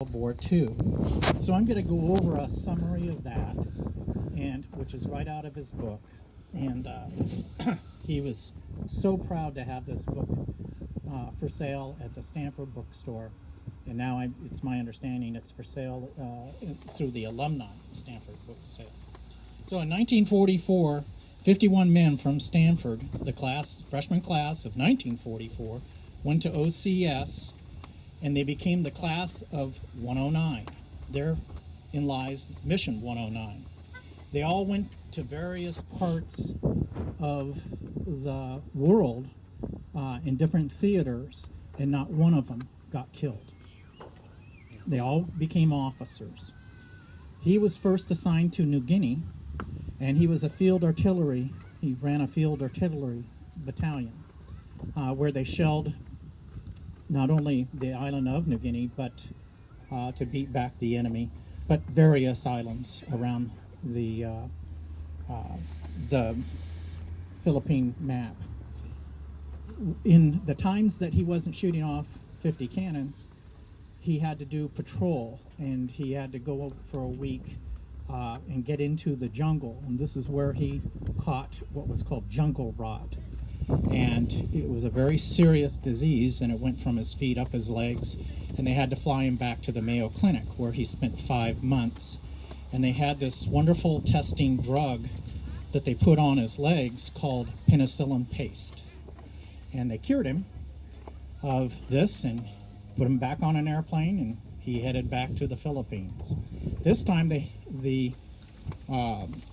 World War II. So I'm going to go over a summary of that, and which is right out of his book. And he was so proud to have this book for sale at the Stanford bookstore. And now it's my understanding it's for sale through the alumni Stanford book sale. So in 1944, 51 men from Stanford, the freshman class of 1944, went to OCS, and they became the class of 109. Therein lies Mission 109. They all went to various parts of the world in different theaters, and not one of them got killed. They all became officers. He was first assigned to New Guinea, and he was a field artillery. He ran a field artillery battalion where they shelled not only the island of New Guinea, but to beat back the enemy, but various islands around the Philippine map. In the times that he wasn't shooting off 50 cannons, he had to do patrol, and he had to go for a week and get into the jungle. And this is where he caught what was called jungle rot. And it was a very serious disease, and it went from his feet up his legs, and they had to fly him back to the Mayo Clinic, where he spent 5 months. And they had this wonderful testing drug that they put on his legs called penicillin paste. And they cured him of this and put him back on an airplane, and he headed back to the Philippines. This time the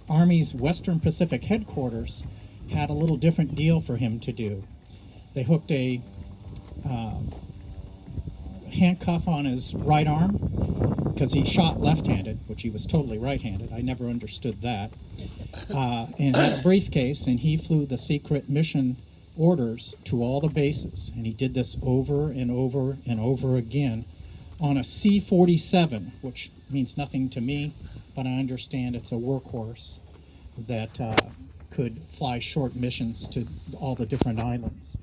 Army's Western Pacific headquarters had a little different deal for him to do. They hooked a handcuff on his right arm because he shot left-handed, which he was totally right-handed. I never understood that. And had a briefcase, and he flew the secret mission orders to all the bases, and he did this over and over and over again on a C-47, which means nothing to me, but I understand it's a workhorse that could fly short missions to all the different islands.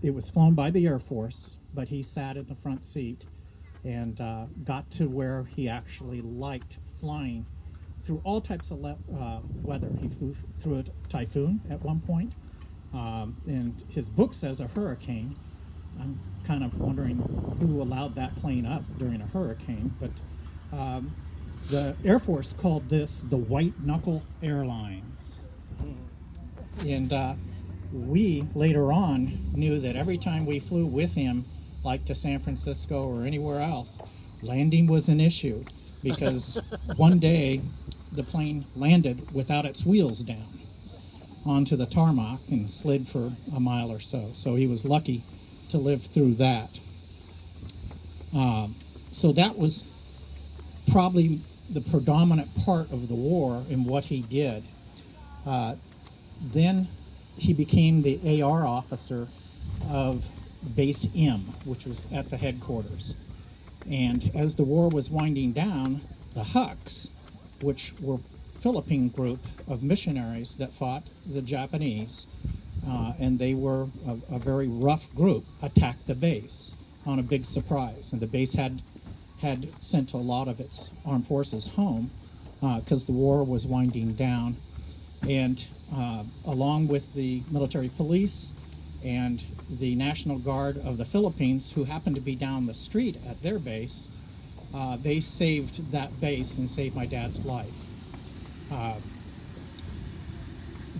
It was flown by the Air Force, but he sat in the front seat and got to where he actually liked flying through all types of weather. He flew through a typhoon at one point, and his book says a hurricane. I'm kind of wondering who allowed that plane up during a hurricane, but the Air Force called this the White Knuckle Airlines. And we later on knew that every time we flew with him, like to San Francisco or anywhere else, landing was an issue, because one day the plane landed without its wheels down onto the tarmac and slid for a mile or so. So he was lucky to live through that. So that was probably the predominant part of the war and what he did. Then he became the AR officer of Base M, which was at the headquarters. And as the war was winding down, the Hucks, which were Philippine group of missionaries that fought the Japanese, and they were a very rough group, attacked the base on a big surprise. And the base had sent a lot of its armed forces home because the war was winding down. And along with the military police and the National Guard of the Philippines, who happened to be down the street at their base, they saved that base and saved my dad's life.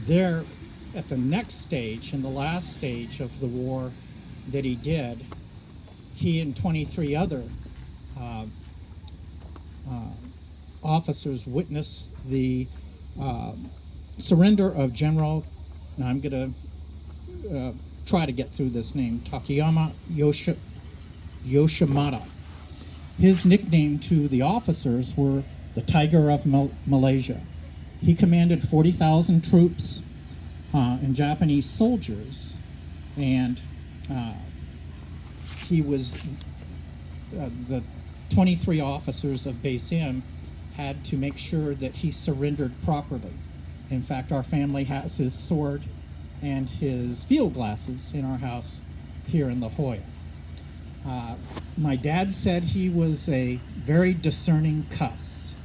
There, at the next stage, in the last stage of the war that he did, he and 23 other officers witnessed the surrender of General, and I'm going to try to get through this name, Takayama Yoshimata. His nickname to the officers were the Tiger of Malaysia. He commanded 40,000 troops and Japanese soldiers, and he was the 23 officers of Base M had to make sure that he surrendered properly. In fact, our family has his sword and his field glasses in our house here in La Jolla. My dad said he was a very discerning cuss.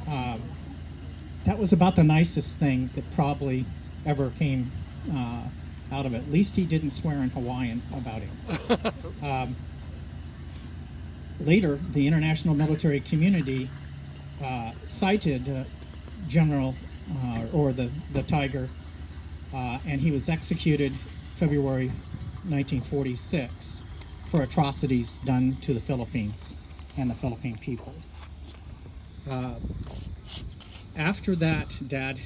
Uh, that was about the nicest thing that probably ever came out of it. At least he didn't swear in Hawaiian about it. Later, the international military community cited General or the Tiger, and he was executed February 1946 for atrocities done to the Philippines and the Philippine people. After that, Dad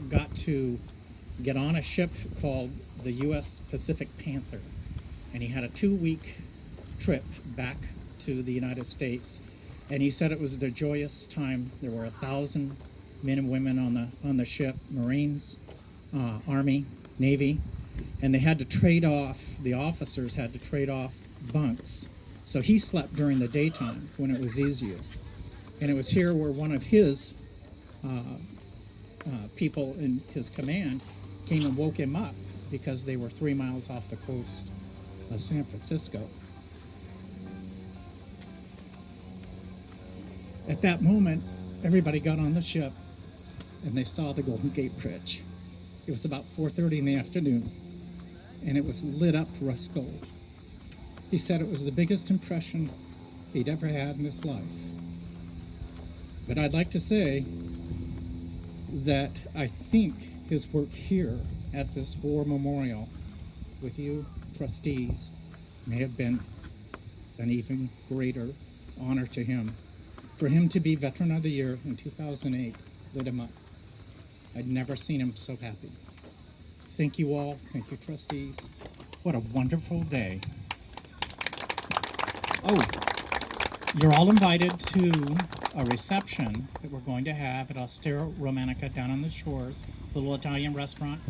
got to get on a ship called the U.S. Pacific Panther, and he had a 2-week trip back to the United States, and he said it was the joyous time. There were 1,000 men and women on the ship, Marines, Army, Navy, and they had to trade off, the officers had to trade off bunks. So he slept during the daytime when it was easier. And it was here where one of his people in his command came and woke him up because they were 3 miles off the coast of San Francisco. At that moment, everybody got on the ship and they saw the Golden Gate Bridge. It was about 4:30 in the afternoon, and it was lit up rust gold. He said it was the biggest impression he'd ever had in his life. But I'd like to say that I think his work here at this war memorial with you trustees may have been an even greater honor to him. For him to be Veteran of the Year in 2008 lit him up. I'd never seen him so happy. Thank you all. Thank you, trustees. What a wonderful day. Oh, you're all invited to a reception that we're going to have at Austera Romanica down on the shores, a little Italian restaurant,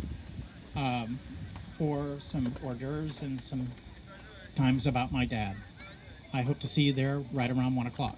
for some hors d'oeuvres and some times about my dad. I hope to see you there right around 1 o'clock.